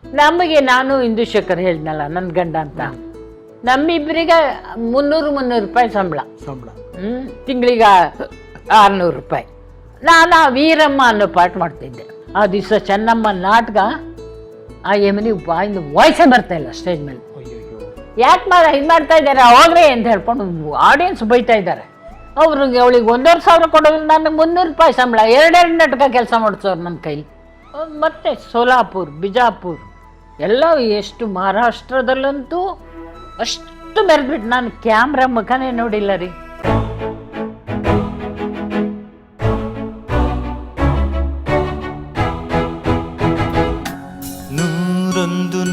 ನಮಗೆ ನಾನು ಇಂದುಶೇಖರ್ ಹೇಳಿದ್ನಲ್ಲ ನನ್ನ ಗಂಡ ಅಂತ, ನಮ್ಮಿಬ್ಬರಿಗೆ 300 ರೂಪಾಯಿ ಸಂಬಳ. ತಿಂಗಳಿಗೆ 600 ರೂಪಾಯಿ. ನಾನು ಆ ವೀರಮ್ಮ ಅನ್ನೋ ಪಾಠ ಮಾಡ್ತಿದ್ದೆ. ಆ ದಿವಸ ಚೆನ್ನಮ್ಮ ನಾಟಕ, ಆ ಯಮನಿ ಬಾಯಿಂದ ವಾಯ್ಸೇ ಬರ್ತಾ ಇಲ್ಲ ಸ್ಟೇಜ್ ಮೇಲೆ. ಯಾಕೆ ಇದು ಮಾಡ್ತಾ ಇದ್ದಾರೆ ಹೋಗ್ರಿ ಅಂತ ಹೇಳ್ಕೊಂಡು ಆಡಿಯನ್ಸ್ ಬೈತಾ ಇದ್ದಾರೆ. ಅವ್ರಿಗೆ ಅವಳಿಗೆ 1,500 ಕೊಡೋದು, ನನಗೆ 300 ರೂಪಾಯಿ ಸಂಬಳ, 2 ನಾಟಕ ಕೆಲಸ ಮಾಡಿಸೋರು ನನ್ನ ಕೈಲಿ. ಮತ್ತು ಸೋಲಾಪುರ್, ಬಿಜಾಪುರ್ ಎಲ್ಲ, ಎಷ್ಟು ಮಹಾರಾಷ್ಟ್ರದಲ್ಲಂತೂ ಅಷ್ಟು ಮೆರೆದ್ಬಿಟ್ಟು ನಾನು ಕ್ಯಾಮ್ರಾ ಮುಖನೇ ನೋಡಿಲ್ಲ ರೀ.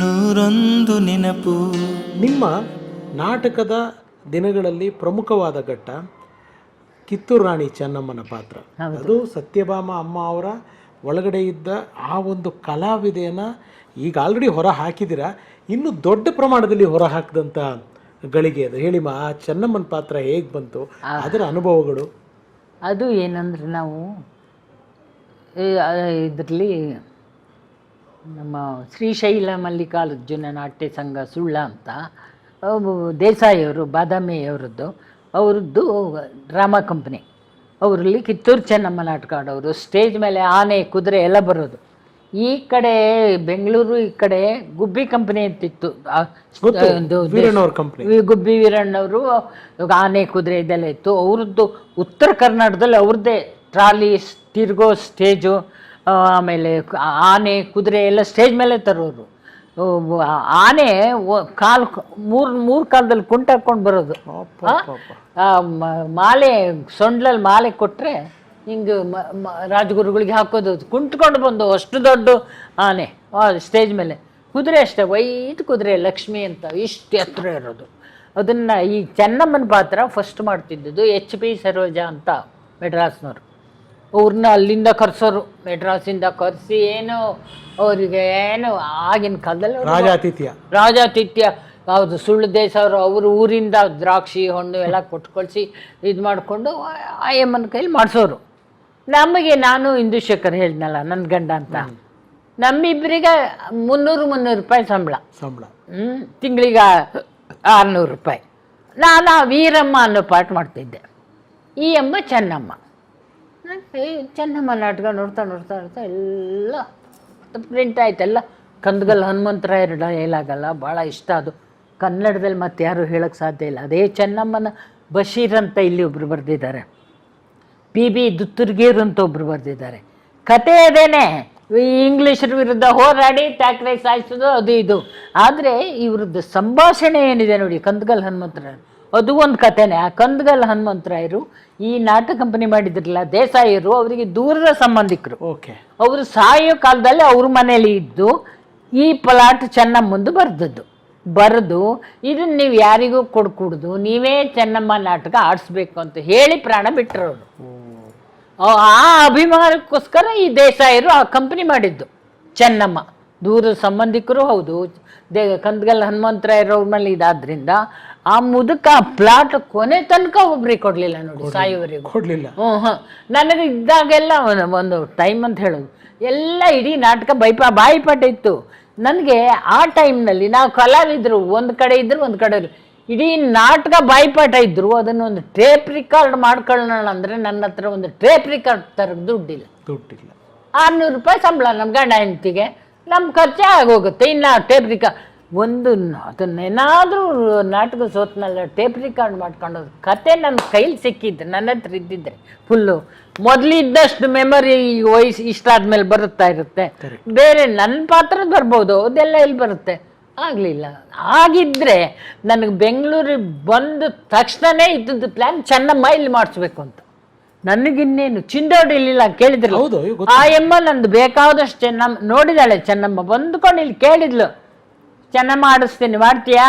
ನೂರೊಂದು ನೆನಪು. ನಿಮ್ಮ ನಾಟಕದ ದಿನಗಳಲ್ಲಿ ಪ್ರಮುಖವಾದ ಘಟ್ಟ ಕಿತ್ತೂರು ರಾಣಿ ಚೆನ್ನಮ್ಮನ ಪಾತ್ರ. ಅದು ಸತ್ಯಭಾಮ ಅಮ್ಮ ಅವರ ಒಳಗಡೆ ಇದ್ದ ಆ ಒಂದು ಕಲಾವಿದೆಯನ್ನು ಈಗ ಆಲ್ರೆಡಿ ಹೊರ ಹಾಕಿದ್ದೀರಾ, ಇನ್ನು ದೊಡ್ಡ ಪ್ರಮಾಣದಲ್ಲಿ ಹೊರ ಹಾಕಿದಂಥ ಗಳಿಗೆ ಅದು ಹೇಳಿಮ್ಮ. ಆ ಚೆನ್ನಮ್ಮನ ಪಾತ್ರ ಹೇಗೆ ಬಂತು, ಅದರ ಅನುಭವಗಳು? ಅದು ಏನಂದ್ರೆ, ನಾವು ಇದರಲ್ಲಿ ನಮ್ಮ ಶ್ರೀಶೈಲ ಮಲ್ಲಿಕಾರ್ಜುನ ನಾಟ್ಯ ಸಂಘ ಸುಳ್ಳ ಅಂತ ದೇಸಾಯಿಯವರು, ಬಾದಾಮಿಯವರದ್ದು, ಅವರದ್ದು ಡ್ರಾಮಾ ಕಂಪ್ನಿ, ಅವರಲ್ಲಿ ಕಿತ್ತೂರು ಚೆನ್ನಮ್ಮ ನಾಟಕ ಆಡೋರು. ಸ್ಟೇಜ್ ಮೇಲೆ ಆನೆ, ಕುದುರೆ ಎಲ್ಲ ಬರೋದು. ಈ ಕಡೆ ಬೆಂಗಳೂರು, ಈ ಕಡೆ ಗುಬ್ಬಿ ಕಂಪ್ನಿ ಅಂತಿತ್ತು, ಗುಬ್ಬಿ ವೀರಣ್ಣವರು, ಆನೆ ಕುದುರೆ ಇದೆಲ್ಲ ಇತ್ತು ಅವ್ರದ್ದು. ಉತ್ತರ ಕರ್ನಾಟಕದಲ್ಲಿ ಅವ್ರದ್ದೇ ಟ್ರಾಲಿ ತಿರ್ಗೋ ಸ್ಟೇಜು, ಆಮೇಲೆ ಆನೆ ಕುದುರೆ ಎಲ್ಲ ಸ್ಟೇಜ್ ಮೇಲೆ ತರೋರು. ಆನೆ ಮೂರು ಕಾಲದಲ್ಲಿ ಕುಂಟ ಹಾಕ್ಕೊಂಡು ಬರೋದು. ಮಾಲೆ ಸೊಂಡ್ಲಲ್ಲಿ ಮಾಲೆ ಕೊಟ್ಟರೆ ಹಿಂಗೆ ರಾಜಗುರುಗಳಿಗೆ ಹಾಕೋದು, ಕುಂಟ್ಕೊಂಡು ಬಂದು ಅಷ್ಟು ದೊಡ್ಡ ಆನೆ ಸ್ಟೇಜ್ ಮೇಲೆ. ಕುದುರೆ ಅಷ್ಟೇ, ವೈಟ್ ಕುದುರೆ ಲಕ್ಷ್ಮಿ ಅಂತ, ಇಷ್ಟು ಎತ್ತರ ಇರೋದು. ಅದನ್ನು ಈ ಚೆನ್ನಮ್ಮನ ಪಾತ್ರ ಫಸ್ಟ್ ಮಾಡ್ತಿದ್ದದ್ದು HP ಸರೋಜಾ ಅಂತ ಮೆಡ್ರಾಸ್ನವರು. ಅವ್ರನ್ನ ಅಲ್ಲಿಂದ ಕರೆಸೋರು, ಮೆಡ್ರಾಸಿಂದ ಕರೆಸಿ ಏನು ಅವರಿಗೆ ಏನು ಆಗಿನ ಕಾಲದಲ್ಲಿ ರಾಜಾತಿಥ್ಯ ಹೌದು. ಸುಳ್ಳು ದೇಶವರು ಅವರು ಊರಿಂದ ದ್ರಾಕ್ಷಿ ಹಣ್ಣು ಎಲ್ಲ ಕೊಟ್ಟು ಕಳಿಸಿ ಇದು ಮಾಡಿಕೊಂಡು ಅಯ್ಯಮ್ಮನ ಕೈಲಿ ಮಾಡಿಸೋರು. ನಮಗೆ ನಾನು ಇಂದುಶೇಖರ್ ಹೇಳಿದ್ನಲ್ಲ ನನ್ನ ಗಂಡ ಅಂತ, ನಮ್ಮಿಬ್ಬರಿಗೆ 300 ರೂಪಾಯಿ ಸಂಬಳ. ತಿಂಗಳಿಗೆ 600 ರೂಪಾಯಿ. ನಾನು ಆ ವೀರಮ್ಮ ಅನ್ನೋ ಪಾಠ ಮಾಡ್ತಿದ್ದೆ. ಈ ಅಮ್ಮ ಚೆನ್ನಮ್ಮ. ಚೆನ್ನಮ್ಮ ನಾಟಕ ನೋಡ್ತಾ ನೋಡ್ತಾ ನೋಡ್ತಾ ಎಲ್ಲ ಪ್ರಿಂಟ್ ಆಯ್ತೆಲ್ಲ. ಕಂದಗಲ್ ಹನುಮಂತರಾಯರ ಡೈಲಾಗಲ್ಲ ಭಾಳ ಇಷ್ಟ. ಅದು ಕನ್ನಡದಲ್ಲಿ ಮತ್ತೆ ಯಾರು ಹೇಳೋಕ್ಕೆ ಸಾಧ್ಯ ಇಲ್ಲ. ಅದೇ ಚೆನ್ನಮ್ಮನ ಬಶೀರ್ ಅಂತ ಇಲ್ಲಿ ಒಬ್ಬರು ಬರೆದಿದ್ದಾರೆ, PB ದುತ್ತುರ್ಗೀರ್ ಅಂತ ಒಬ್ಬರು ಬರೆದಿದ್ದಾರೆ. ಕತೆ ಅದೇನೆ, ಇಂಗ್ಲೀಷರ ವಿರುದ್ಧ ಹೋರಾಡಿ ಟ್ಯಾಕ್ರೈ ಸಾಯಿಸೋದು ಅದು ಇದು. ಆದರೆ ಇವ್ರದ್ದು ಸಂಭಾಷಣೆ ಏನಿದೆ ನೋಡಿ, ಕಂದಗಲ್ ಹನುಮಂತರಾಯರು, ಅದು ಒಂದು ಕಥೆನೇ. ಆ ಕಂದಗಲ್ ಹನುಮಂತರಾಯರು ಈ ನಾಟಕ ಕಂಪನಿ ಮಾಡಿದ್ರಲ್ಲ ದೇಸಾಯಿಯರು, ಅವರಿಗೆ ದೂರದ ಸಂಬಂಧಿಕರು. ಅವರು ಸಾಯೋ ಕಾಲದಲ್ಲಿ ಅವ್ರ ಮನೇಲಿ ಇದ್ದು ಈ ಪ್ಲಾಟ್ ಚೆನ್ನಮ್ಮಂದು ಬರೆದು ಇದನ್ನು ನೀವು ಯಾರಿಗೂ ಕೊಡ್ಕೂಡ್ದು, ನೀವೇ ಚೆನ್ನಮ್ಮ ನಾಟಕ ಆಡಿಸ್ಬೇಕು ಅಂತ ಹೇಳಿ ಪ್ರಾಣ ಬಿಟ್ಟರವರು. ಆ ಅಭಿಮಾನಕ್ಕೋಸ್ಕರ ಈ ದೇಸಾಯಿರು ಆ ಕಂಪನಿ ಮಾಡಿದ್ದು. ಚೆನ್ನಮ್ಮ ದೂರದ ಸಂಬಂಧಿಕರು ಹೌದು, ಕಂದಗಲ್ ಹನುಮಂತರಾಯರವ್ರ ಮೇಲೆ ಇದಾದ್ರಿಂದ ಆ ಮುದುಕ ಪ್ಲಾಟ್ ಕೊನೆ ತನಕ ಒಬ್ರಿಗೆ ಕೊಡಲಿಲ್ಲ ನೋಡಿ, ಸಾಯುವವರೆಗೂ ಕೊಡಲಿಲ್ಲ. ನನಗೆ ಇದ್ದಾಗೆಲ್ಲ ಒಂದು ಟೈಮ್ ಅಂತ ಹೇಳೋದು ಎಲ್ಲ ಇಡೀ ನಾಟಕ ಬಾಯಿಪಾಠ ಇತ್ತು ನನಗೆ. ಆ ಟೈಮ್ನಲ್ಲಿ ನಾವು ಕಲಾವಿದರು ಒಂದು ಕಡೆ ಇದ್ರು, ಒಂದು ಕಡೆ ಇಡೀ ನಾಟಕ ಬಾಯಿಪಾಠ ಇದ್ರು. ಅದನ್ನೊಂದು ಟೇಪ್ ರಿಕಾರ್ಡ್ ಮಾಡ್ಕೊಳ್ಳೋಣ ಅಂದರೆ ನನ್ನ ಹತ್ರ ಒಂದು ಟೇಪ್ ರಿಕಾರ್ಡ್ ತರಕ್ಕೆ ದುಡ್ಡಿಲ್ಲ. 600 ರೂಪಾಯಿ ಸಂಬಳ ನಮ್ಮ ಗಂಡ ಹೆಂಡತಿಗೆ, ನಮ್ಮ ಖರ್ಚೇ ಆಗೋಗುತ್ತೆ. ಇನ್ನು ಟೇಪ್ ರಿಕಾರ್ಡ್ ಅದನ್ನೇನಾದರೂ ನಾಟಕ ಸೋತ್ನಲ್ಲ ಟೇಪ್ ರಿಕಾರ್ಡ್ ಮಾಡ್ಕೊಂಡೋದು ಕತೆ ನನ್ನ ಕೈಲಿ ಸಿಕ್ಕಿದ್ದು, ನನ್ನ ಹತ್ರ ಇದ್ದಿದ್ರೆ ಫುಲ್ಲು. ಮೊದಲಿದ್ದಷ್ಟು ಮೆಮೊರಿ ವಯಸ್ಸು ಇಷ್ಟಾದ್ಮೇಲೆ ಬರುತ್ತಾ ಇರುತ್ತೆ. ಬೇರೆ ನನ್ನ ಪಾತ್ರ ಬರ್ಬೋದು, ಅದೆಲ್ಲ ಎಲ್ಲಿ ಬರುತ್ತೆ? ಆಗಲಿಲ್ಲ. ಆಗಿದ್ದರೆ ನನಗೆ ಬೆಂಗಳೂರಿಗೆ ಬಂದ ತಕ್ಷಣವೇ ಇದ್ದದ್ದು ಪ್ಲ್ಯಾನ್ ಚೆನ್ನಮ್ಮ ಇಲ್ಲಿ ಮಾಡಿಸ್ಬೇಕು ಅಂತ. ನನಗಿನ್ನೇನು ಚಿಂದೋಡಿಲಿಲ್ಲ, ಕೇಳಿದ್ರು ಆ ಎಮ್ಮ ನಂದು ಬೇಕಾದಷ್ಟು ಚೆನ್ನಮ್ಮ ನೋಡಿದಾಳೆ. ಚೆನ್ನಮ್ಮ ಬಂದ್ಕೊಂಡು ಇಲ್ಲಿ ಕೇಳಿದ್ಲು, ಚೆನ್ನಮ್ಮ ಆಡಿಸ್ತೀನಿ ಮಾಡ್ತೀಯಾ,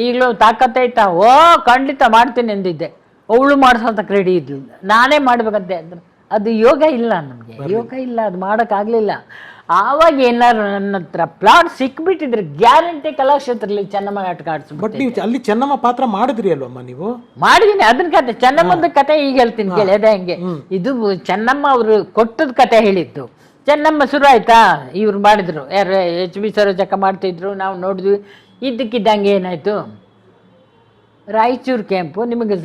ಈಗಲೂ ತಾಕತ್ತೈತಾ? ಓ ಖಂಡಿತ ಮಾಡ್ತೀನಿ ಅಂದಿದ್ದೆ. ಅವಳು ಮಾಡಿಸೋದಕ್ಕೆ ರೆಡಿ ಇದ್ಲು, ನಾನೇ ಮಾಡ್ಬೇಕಂತೆ. ಅಂದ್ರೆ ಅದು ಯೋಗ ಇಲ್ಲ, ನಮಗೆ ಯೋಗ ಇಲ್ಲ, ಅದು ಮಾಡೋಕ್ಕಾಗಲಿಲ್ಲ. ಆವಾಗ ಏನಾದ್ರು ನನ್ನ ಹತ್ರ ಪ್ಲಾಟ್ ಸಿಕ್ಬಿಟ್ಟಿದ್ರೆ ಗ್ಯಾರಂಟಿ ಕಲಾಕ್ಷೇತ್ರದಲ್ಲಿ ಚೆನ್ನಮ್ಮ ನಾಟಕ ಆಡಿಸ್ಬಿಟ್ಟು. ಅಲ್ಲಿ ಚೆನ್ನಮ್ಮ ಪಾತ್ರ ಮಾಡಿದ್ರಿ ಅಲ್ವಮ್ಮ ನೀವು? ಮಾಡಿದೀನಿ. ಅದನ್ನ ಕತೆ, ಚೆನ್ನಮ್ಮದ ಕತೆ ಈಗ ಹೇಳ್ತೀನಿ ಕೇಳಿ. ಅದೇ ಹಂಗೆ ಇದು ಚೆನ್ನಮ್ಮ ಅವರು ಕೊಟ್ಟದ ಕತೆ ಹೇಳಿದ್ದು. ಚೆನ್ನಮ್ಮ ಶುರು ಆಯ್ತಾ, ಇವ್ರು ಮಾಡಿದ್ರು, ಯಾರು HB ಸರೋಜಕ್ಕ ಮಾಡ್ತಿದ್ರು, ನಾವು ನೋಡಿದ್ವಿ. ಇದ್ದಕ್ಕಿದ್ದಂಗೆ ಏನಾಯಿತು, ರಾಯಚೂರು ಕ್ಯಾಂಪು ನಿಮಗೆ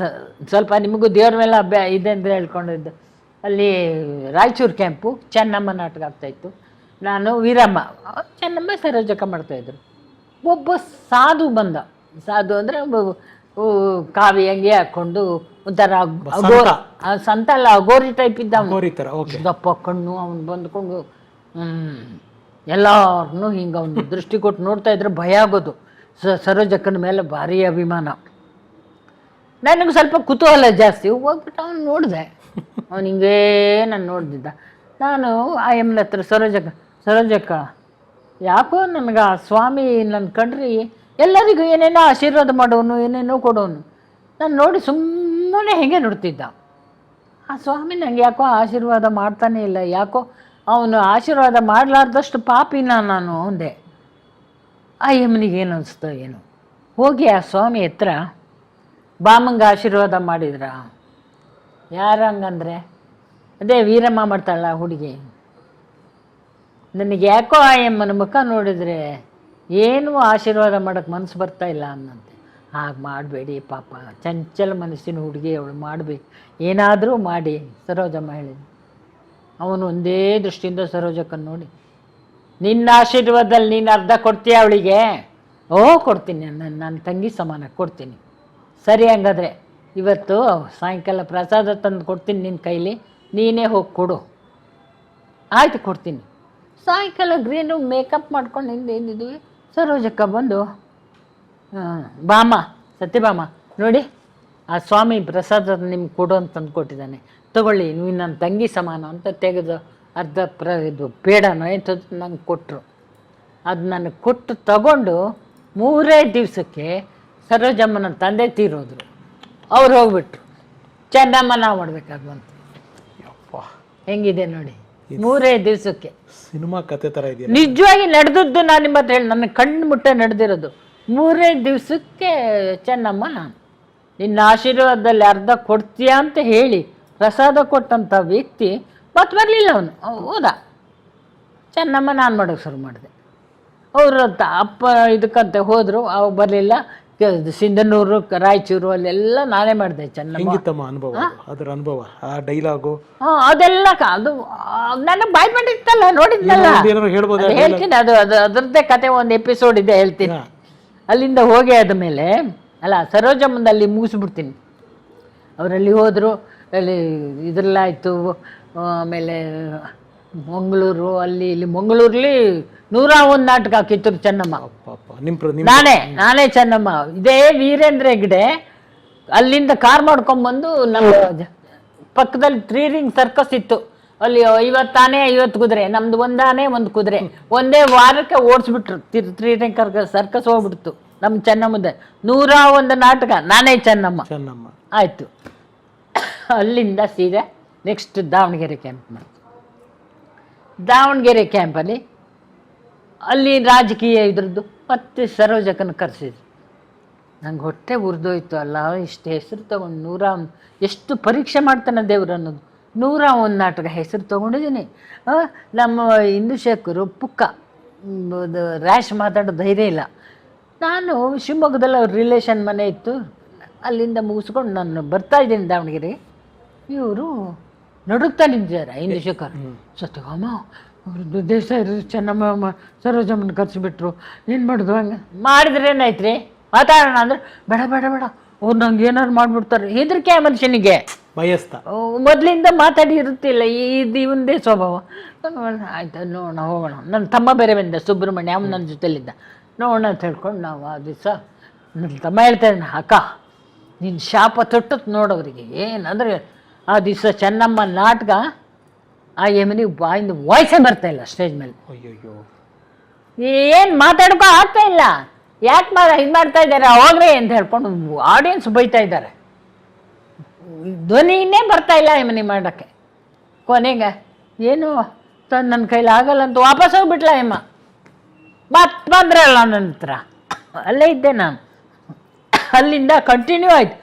ಸ್ವಲ್ಪ ನಿಮಗೂ ದೇವ್ರ ಮೇಲೆ ಇದೆ ಅಂತ ಹೇಳ್ಕೊಂಡಿದ್ದು. ಅಲ್ಲಿ ರಾಯಚೂರು ಕ್ಯಾಂಪು ಚೆನ್ನಮ್ಮ ನಾಟಕ ಆಗ್ತಾಯಿತ್ತು. ನಾನು ವೀರಮ್ಮ, ಚೆನ್ನಮ್ಮ ಸರೋಜಕ್ಕ ಮಾಡ್ತಾಯಿದ್ರು. ಒಬ್ಬ ಸಾಧು ಬಂದ. ಸಾಧು ಅಂದರೆ ಕಾವಿ ಅಂಗಿ ಹಾಕ್ಕೊಂಡು ಒಂಥರ ಸಂತ ಅಲ್ಲ, ಗೋರಿ ಟೈಪ್ ಇದ್ದ, ದಪ್ಪ ಕಣ್ಣು. ಅವನು ಬಂದ್ಕೊಂಡು ಎಲ್ಲರನ್ನೂ ಹಿಂಗೆ ಅವನು ದೃಷ್ಟಿ ಕೊಟ್ಟು ನೋಡ್ತಾ ಇದ್ರೆ ಭಯ ಆಗೋದು. ಸರೋಜಕ್ಕನ ಮೇಲೆ ಭಾರಿ ಅಭಿಮಾನ. ನನಗೆ ಸ್ವಲ್ಪ ಕುತೂಹಲ ಜಾಸ್ತಿ. ಹೋಗ್ಬಿಟ್ಟು ಅವನು ನೋಡಿದೆ. ಅವನು ಹಿಂಗೇ ನಾನು ನೋಡ್ದಿದ್ದ. ನಾನು ಆ ಎಮ್ಮನ ಹತ್ರ ಸರೋಜಕ್ಕ ಯಾಕೋ ನನಗೆ ಆ ಸ್ವಾಮಿ ನನ್ನ ಕಂಡ್ರಿ ಎಲ್ಲರಿಗೂ ಏನೇನೋ ಆಶೀರ್ವಾದ ಮಾಡೋನು, ಏನೇನೋ ಕೊಡೋನು. ನಾನು ನೋಡಿ ಸುಮ್ಮನೆ ಹೇಗೆ ನೋಡ್ತಿದ್ದ. ಆ ಸ್ವಾಮಿ ನನಗೆ ಯಾಕೋ ಆಶೀರ್ವಾದ ಮಾಡ್ತಾನೆ ಇಲ್ಲ, ಯಾಕೋ ಅವನು ಆಶೀರ್ವಾದ ಮಾಡಲಾರ್ದಷ್ಟು ಪಾಪಿನ ನಾನು ಅಂದೆ. ಆ ಯಮ್ಮನಿಗೆ ಏನು ಅನಿಸ್ತೋ ಏನು, ಹೋಗಿ ಆ ಸ್ವಾಮಿ ಹತ್ರ ಬಾಮಂಗೆ ಆಶೀರ್ವಾದ ಮಾಡಿದ್ರ. ಯಾರು ಹಂಗಂದ್ರೆ ಅದೇ ವೀರಮ್ಮ ಮಾಡ್ತಾಳ ಹುಡುಗಿ. ನನಗೆ ಯಾಕೋ ಆ ಯಮ್ಮನ ಮುಖ ನೋಡಿದರೆ ಏನೂ ಆಶೀರ್ವಾದ ಮಾಡೋಕ್ಕೆ ಮನಸ್ಸು ಬರ್ತಾ ಇಲ್ಲ ಅನ್ನಂತೆ. ಹಾಗೆ ಮಾಡಬೇಡಿ ಪಾಪ, ಚಂಚಲ ಮನಸ್ಸಿನ ಹುಡುಗಿ ಅವಳು ಮಾಡಬೇಕು, ಏನಾದರೂ ಮಾಡಿ ಸರೋಜಮ್ಮ ಹೇಳಿದ್ರು. ಅವನು ಒಂದೇ ದೃಷ್ಟಿಯಿಂದ ಸರೋಜಕ್ಕನ್ನು ನೋಡಿ, ನಿನ್ನ ಆಶೀರ್ವಾದದಲ್ಲಿ ನೀನು ಅರ್ಧ ಕೊಡ್ತೀಯ ಅವಳಿಗೆ? ಓ ಕೊಡ್ತೀನಿ, ನನ್ನ ತಂಗಿ ಸಮಾನ ಕೊಡ್ತೀನಿ. ಸರಿ, ಹಂಗಾದ್ರೆ ಇವತ್ತು ಸಾಯಂಕಾಲ ಪ್ರಸಾದ ತಂದು ಕೊಡ್ತೀನಿ ನಿನ್ನ ಕೈಲಿ, ನೀನೇ ಹೋಗಿ ಕೊಡು. ಆಯಿತು ಕೊಡ್ತೀನಿ. ಸಾಯಂಕಾಲ ಗ್ರೀನು ಮೇಕಪ್ ಮಾಡ್ಕೊಂಡು ಏನಿದ್ವಿ. ಸರೋಜಕ್ಕ ಬಂದು, ಬಾಮ ಸತ್ಯಭಾಮ ನೋಡಿ, ಆ ಸ್ವಾಮಿ ಪ್ರಸಾದ ನಿಮ್ಗೆ ಕೊಡು ಅಂತ ತಂದು ಕೊಟ್ಟಿದ್ದಾನೆ, ತಗೊಳ್ಳಿ, ನೀವು ನನ್ನ ತಂಗಿ ಸಮಾನ ಅಂತ ತೆಗೆದು ಅರ್ಧ ಇದು ಪೇಡನೋ ಎಂಥದ್ದು ನಂಗೆ ಕೊಟ್ಟರು. ಅದು ನನಗೆ ಕೊಟ್ಟು ತಗೊಂಡು 3 ದಿವಸಕ್ಕೆ ಸರೋಜಮ್ಮನ ತಂದೆ ತೀರೋದ್ರು. ಅವ್ರು ಹೋಗ್ಬಿಟ್ರು. ಚೆನ್ನಮ್ಮ ನಾವು ಮಾಡ್ಬೇಕಾಗಿ ಬಂತು. ಹೆಂಗಿದೆ ನೋಡಿ, 3 ದಿವಸಕ್ಕೆ. ಸಿನಿಮಾ ಕತೆ ಥರ ಇದೆ. ನಿಜವಾಗಿ ನಡೆದದ್ದು ನಾನು ನಿಮ್ಮ ಹತ್ರ ಹೇಳಿ, ನನ್ನ ಕಣ್ಣು ಮುಟ್ಟೆ ನಡೆದಿರೋದು. 3 ದಿವಸಕ್ಕೆ ಚೆನ್ನಮ್ಮ ನಾನು ನಿನ್ನ ಆಶೀರ್ವಾದದಲ್ಲಿ ಅರ್ಧ ಕೊಡ್ತೀಯಾ ಅಂತ ಹೇಳಿ ಪ್ರಸಾದ ಕೊಟ್ಟಂಥ ವ್ಯಕ್ತಿ ಮತ್ತೆ ಬರಲಿಲ್ಲ. ಅವನು ಹೌದಾ, ಚೆನ್ನಮ್ಮ ನಾನು ಮಾಡೋಕ್ಕೆ ಶುರು ಮಾಡಿದೆ. ಅವರು ಅಪ್ಪ ಇದಕ್ಕಂತೆ ಹೋದರು, ಅವು ಬರಲಿಲ್ಲ. ಸಿಂಧನೂರು, ರಾಯಚೂರು ಅಲ್ಲೆಲ್ಲ ನಾನೇ ಮಾಡಿದೆ. ಚೆನ್ನಮ್ಮ ಅನುಭವ, ಅದರ ಅನುಭವ, ಆ ಡೈಲಾಗು ಅದೆಲ್ಲ ಅದು ನನಗೆ ಬಾಯ್ ಮಾಡಿತ್ತಲ್ಲ, ನೋಡಿದ್ನಲ್ಲ, ಹೇಳ್ತೀನಿ. ಅದು ಅದರದ್ದೇ ಕತೆ ಒಂದು ಎಪಿಸೋಡ್ ಇದೆ, ಹೇಳ್ತೀನಿ. ಅಲ್ಲಿಂದ ಹೋಗಿ ಆದಮೇಲೆ ಅಲ್ಲ ಸರೋಜಮ್ಮಂದು ಅಲ್ಲಿ ಮುಗಿಸ್ಬಿಡ್ತೀನಿ. ಅವರಲ್ಲಿ ಹೋದರು, ಅಲ್ಲಿ ಇದರಲ್ಲಾಯಿತು. ಆಮೇಲೆ ಮಂಗಳೂರು, ಅಲ್ಲಿ ಇಲ್ಲಿ ಮಂಗಳೂರಲ್ಲಿ 101 ನಾಟಕ ಕಿತ್ತೂರು ಚೆನ್ನಮ್ಮ. ನಾನೇ ಚೆನ್ನಮ್ಮ. ಇದೇ ವೀರೇಂದ್ರ ಹೆಗ್ಡೆ ಅಲ್ಲಿಂದ ಕಾರ್ ಮಾಡ್ಕೊಂಬಂದು ನಮ್ಮ ಪಕ್ಕದಲ್ಲಿ 3 ರಿಂಗ್ ಸರ್ಕಸ್ ಇತ್ತು. ಅಲ್ಲಿ 50 ಆನೆ 50 ಕುದುರೆ, ನಮ್ದು 1 ಆನೆ 1 ಕುದುರೆ. ಒಂದೇ ವಾರಕ್ಕೆ ಓಡಿಸ್ಬಿಟ್ರು. 3 ರಿಂಗ್ ಸರ್ಕಸ್ ಹೋಗ್ಬಿಡ್ತು ನಮ್ಮ ಚೆನ್ನಮ್ಮದ. 101 ನಾಟಕ, ನಾನೇ ಚೆನ್ನಮ್ಮ. ಆಯಿತು. ಅಲ್ಲಿಂದ ಸೀದಾ ನೆಕ್ಸ್ಟ್ ದಾವಣಗೆರೆ ಕ್ಯಾಂಪ್ ಮಾಡ್ತು. ದಾವಣಗೆರೆ ಕ್ಯಾಂಪಲ್ಲಿ ಅಲ್ಲಿ ರಾಜಕೀಯ ಇದ್ರದ್ದು ಮತ್ತೆ ಸರೋಜಕ್ಕನ ಕರೆಸಿದ್ರು. ನಂಗೆ ಹೊಟ್ಟೆ ಉರಿದೋಯ್ತು. ಅಲ್ಲ, ಇಷ್ಟು ಹೆಸರು ತೊಗೊಂಡು 101 ಎಷ್ಟು ಪರೀಕ್ಷೆ ಮಾಡ್ತಾನೆ ದೇವ್ರು ಅನ್ನೋದು. 101 ನಾಟಕ ಹೆಸರು ತೊಗೊಂಡಿದ್ದೀನಿ. ನಮ್ಮ ಇಂದುಶೇಖರು ಪುಕ್ಕ ರ್ಯಾಶ್ ಮಾತಾಡೋ ಧೈರ್ಯ ಇಲ್ಲ. ನಾನು ಶಿವಮೊಗ್ಗದಲ್ಲಿ ಅವ್ರ ರಿಲೇಷನ್ ಮನೆ ಇತ್ತು, ಅಲ್ಲಿಂದ ಮುಗಿಸ್ಕೊಂಡು ನಾನು ಬರ್ತಾಯಿದ್ದೀನಿ ದಾವಣಗೆರೆಗೆ. ಇವರು ನಡುತ್ತಾ ನಿಂತಿದ್ದಾರೆ ಇಂದುಶೇಖರ್. ಸತ್ಯಭಾಮ ಅವ್ರದ್ದು ದೇಶ ಚೆನ್ನಮ್ಮ ಸರೋಜಮ್ಮನ ಕರೆಸಿಬಿಟ್ರು, ಏನು ಮಾಡೋದು? ಹಂಗೆ ಮಾಡಿದ್ರೆ ಏನಾಯ್ತು ರೀ, ಮಾತಾಡೋಣ ಅಂದ್ರೆ ಬೇಡ ಬೇಡ ಬೇಡ, ಅವ್ರು ನಂಗೆ ಏನಾರು ಮಾಡಿಬಿಡ್ತಾರೆ. ಹೆದರಿಕೆ ಆ ಮನುಷ್ಯನಿಗೆ, ಭಯಸ್ತ. ಮೊದಲಿಂದ ಮಾತಾಡಿ ಇರುತ್ತಿಲ್ಲ, ಇದು ಇವಂದೇ ಸ್ವಭಾವ. ಆಯ್ತು ನೋಡೋಣ, ಹೋಗೋಣ. ನನ್ನ ತಮ್ಮ ಬೇರೆ ಬಂದ, ಸುಬ್ರಹ್ಮಣ್ಯ, ಅವನು ನನ್ನ ಜೊತೆಲಿದ್ದ. ನೋಡೋಣ ಅಂತ ಹೇಳ್ಕೊಂಡು ನಾವು ಆ ದಿವಸ ನನ್ನ ತಮ್ಮ ಹೇಳ್ತಾನೆ, ಅಕ್ಕ ನಿನ್ನ ಶಾಪ ತೊಟ್ಟತ್ತು ನೋಡೋರಿಗೆ ಏನಂದರೆ ಆ ದಿವಸ ಚೆನ್ನಮ್ಮ ನಾಟಕ ಆ ಯಮನಿಗೆ ಬಾಯಿಂದ ವಾಯ್ಸೇ ಬರ್ತಾಯಿಲ್ಲ ಸ್ಟೇಜ್ ಮೇಲೆ. ಅಯ್ಯೋ, ಏನು ಮಾತಾಡ್ಕೋ ಆಗ್ತಾ ಇಲ್ಲ, ಯಾಕೆ ಇದು ಮಾಡ್ತಾ ಇದ್ದಾರೆ ಹೋಗ್ರಿ ಅಂತ ಹೇಳ್ಕೊಂಡು ಆಡಿಯನ್ಸ್ ಬೈತಾ ಇದ್ದಾರೆ. ಧ್ವನಿನೇ ಬರ್ತಾ ಇಲ್ಲ ಯಮನಿ ಮಾಡೋಕ್ಕೆ. ಕೊನೆಗೆ ಏನು ನನ್ನ ಕೈಲಿ ಆಗಲ್ಲ ಅಂತ ವಾಪಸ್ ಹೋಗ್ಬಿಟ್ಲ ಯಮ್ಮ. ಮತ್ತೆ ಬಂದ್ರಲ್ಲ ನನ್ನ ಹತ್ರ, ಅಲ್ಲೇ ಇದ್ದೆ ನಾನು. ಅಲ್ಲಿಂದ ಕಂಟಿನ್ಯೂ ಆಯ್ತು.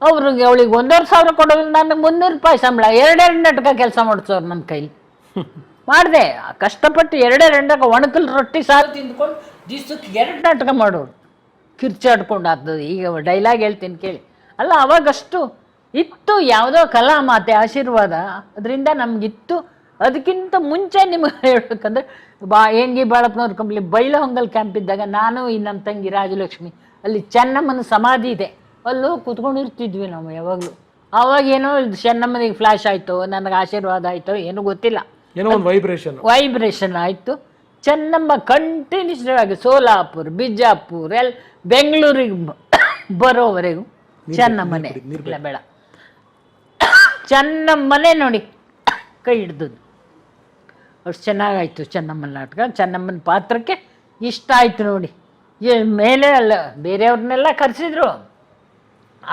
ಅವ್ರಿಗೆ ಅವಳಿಗೆ 1,500 ಕೊಡೋದು, ನನಗೆ 300 ರೂಪಾಯಿ ಸಂಬಳ, 2 ನಾಟಕ ಕೆಲಸ ಮಾಡಿಸೋರು ನನ್ನ ಕೈಲಿ. ಮಾಡಿದೆ. ಕಷ್ಟಪಟ್ಟು 2 ಒಣಕಲ್ ರೊಟ್ಟಿ ಸಾರು ತಿಂದ್ಕೊಂಡು ದಿವ್ಸಕ್ಕೆ 2 ನಾಟಕ ಮಾಡೋರು, ಕಿರ್ಚಾಡ್ಕೊಂಡು ಆಗ್ತದೆ. ಈಗ ಡೈಲಾಗ್ ಹೇಳ್ತೀನಿ ಕೇಳಿ. ಅಲ್ಲ ಅವಾಗಷ್ಟು ಇತ್ತು, ಯಾವುದೋ ಕಲಾ ಮಾತೆ ಆಶೀರ್ವಾದ, ಅದರಿಂದ ನಮಗಿತ್ತು. ಅದಕ್ಕಿಂತ ಮುಂಚೆ ನಿಮ್ಗೆ ಹೇಳ್ಬೇಕಂದ್ರೆ ಏನ್ಗಿ ಬಾಳಪ್ಪನವ್ರ ಕಂಪ್ಲಿ ಬೈಲಹೊಂಗಲ್ ಕ್ಯಾಂಪ್ ಇದ್ದಾಗ ನಾನು ಈ ನಮ್ಮ ತಂಗಿ ರಾಜಲಕ್ಷ್ಮಿ ಅಲ್ಲಿ ಚೆನ್ನಮ್ಮನ ಸಮಾಧಿ ಇದೆ, ಅಲ್ಲೂ ಕೂತ್ಕೊಂಡಿರ್ತಿದ್ವಿ ನಾವು ಯಾವಾಗಲೂ. ಆವಾಗ ಏನೋ ಚೆನ್ನಮ್ಮನಿಗೆ ಫ್ಲ್ಯಾಶ್ ಆಯಿತು, ನನಗೆ ಆಶೀರ್ವಾದ ಆಯಿತು, ಏನೂ ಗೊತ್ತಿಲ್ಲ, ಏನೋ ಒಂದು ವೈಬ್ರೇಷನ್ ಆಯಿತು. ಚೆನ್ನಮ್ಮ ಕಂಟಿನ್ಯೂಸ್ ಆಗಿ ಸೋಲಾಪುರ್, ಬಿಜಾಪುರ್, ಬೆಂಗಳೂರಿಗೆ ಬರೋವರೆಗೂ ಚೆನ್ನಮ್ಮನೆ ಇಲ್ಲ ಬೇಡ ಚೆನ್ನಮ್ಮನೆ ನೋಡಿ ಕೈ ಹಿಡ್ದದ್ದು. ಅಷ್ಟು ಚೆನ್ನಾಗಾಯ್ತು ಚೆನ್ನಮ್ಮನ ನಾಟಕ. ಚೆನ್ನಮ್ಮನ ಪಾತ್ರಕ್ಕೆ ಇಷ್ಟ ಆಯಿತು ನೋಡಿ. ಮೇಲೆ ಅಲ್ಲ ಬೇರೆಯವ್ರನ್ನೆಲ್ಲ ಕರೆಸಿದ್ರು,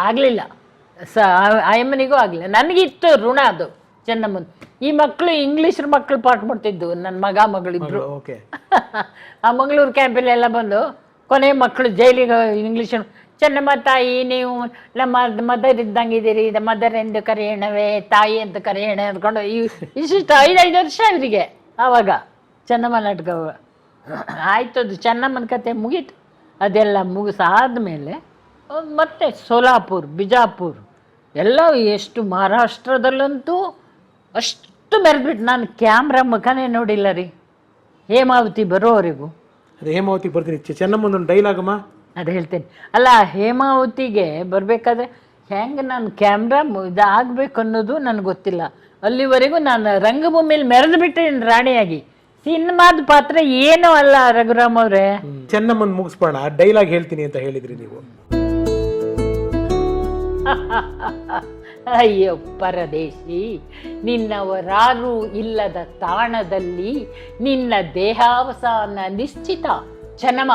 ಆಗಲಿಲ್ಲ. ಆಯಮ್ಮನಿಗೂ ಆಗಲಿಲ್ಲ. ನನಗಿತ್ತು ಋಣ ಅದು ಚೆನ್ನಮ್ಮನ. ಈ ಮಕ್ಕಳು ಇಂಗ್ಲೀಷ್ರ ಮಕ್ಕಳು ಪಾಠ ಮಾಡ್ತಿದ್ದು, ನನ್ನ ಮಗಳಿದ್ರು. ಆ ಮಂಗಳೂರು ಕ್ಯಾಂಪಲ್ಲಿ ಎಲ್ಲ ಬಂದು ಕೊನೆ ಮಕ್ಕಳು ಜೈಲಿಗೆ ಇಂಗ್ಲೀಷ್, ಚೆನ್ನಮ್ಮ ತಾಯಿ ನೀವು ನಮ್ಮ ಮದರ್ ಇದ್ದಂಗಿದ್ದೀರಿ, ಮದರ್ ಎಂದು ಕರೆಯೋಣವೇ, ತಾಯಿ ಅಂತ ಕರೆಯೋಣ ಅಂದ್ಕೊಂಡು ಇಷ್ಟಿಷ್ಟು 5 ವರ್ಷ ಅವರಿಗೆ. ಆವಾಗ ಚೆನ್ನಮ್ಮ ನಾಟಕ ಆಯಿತು. ಅದು ಚೆನ್ನಮ್ಮನ ಕತೆ ಮುಗೀತು. ಅದೆಲ್ಲ ಮುಗಿಸಾದ್ಮೇಲೆ ಮತ್ತೆ ಸೋಲಾಪುರ್, ಬಿಜಾಪುರ್ ಎಲ್ಲ ಎಷ್ಟು ಮಹಾರಾಷ್ಟ್ರದಲ್ಲಂತೂ ಅಷ್ಟು ಮೆರೆದ್ಬಿಟ್ಟು ನಾನು ಕ್ಯಾಮ್ರಾ ಮುಖನೇ ನೋಡಿಲ್ಲ ರೀ ಹೇಮಾವತಿ ಬರೋವರೆಗೂ. ಅದೇ ಹೇಮಾವತಿಗೆ ಬರ್ತೀನಿ, ಚೆನ್ನಮ್ಮಂದೊಂದು ಡೈಲಾಗ್ ಅಮ್ಮ ಅದು ಹೇಳ್ತೇನೆ. ಅಲ್ಲ ಹೇಮಾವತಿಗೆ ಬರಬೇಕಾದ್ರೆ ಹೆಂಗೆ ನಾನು ಕ್ಯಾಮ್ರಾ ಇದಾಗಬೇಕು ಅನ್ನೋದು ನನಗೆ ಗೊತ್ತಿಲ್ಲ. ಅಲ್ಲಿವರೆಗೂ ನಾನು ರಂಗಭೂಮಿಯಲ್ಲಿ ಮೆರೆದು ಬಿಟ್ಟೇನೆ ರಾಣಿಯಾಗಿ. ಸಿನಿಮಾದ ಪಾತ್ರ ಏನೂ ಅಲ್ಲ ರಘುರಾಮ್ ಅವರೇ. ಚೆನ್ನಮ್ಮನ್ ಮುಗಿಸ್ಬೋಣ, ಡೈಲಾಗ್ ಹೇಳ್ತೀನಿ ಅಂತ ಹೇಳಿದ್ರಿ ನೀವು. ಅಯ್ಯೋ ಪರದೇಶಿ, ನಿನ್ನವರಾರೂ ಇಲ್ಲದ ತಾಣದಲ್ಲಿ ನಿನ್ನ ದೇಹಾವಸಾನ ನಿಶ್ಚಿತ. ಚೆನ್ನಮ್ಮ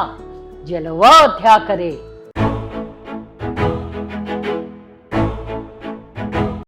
ಜಲವಾಧ್ಯಾಕರೆ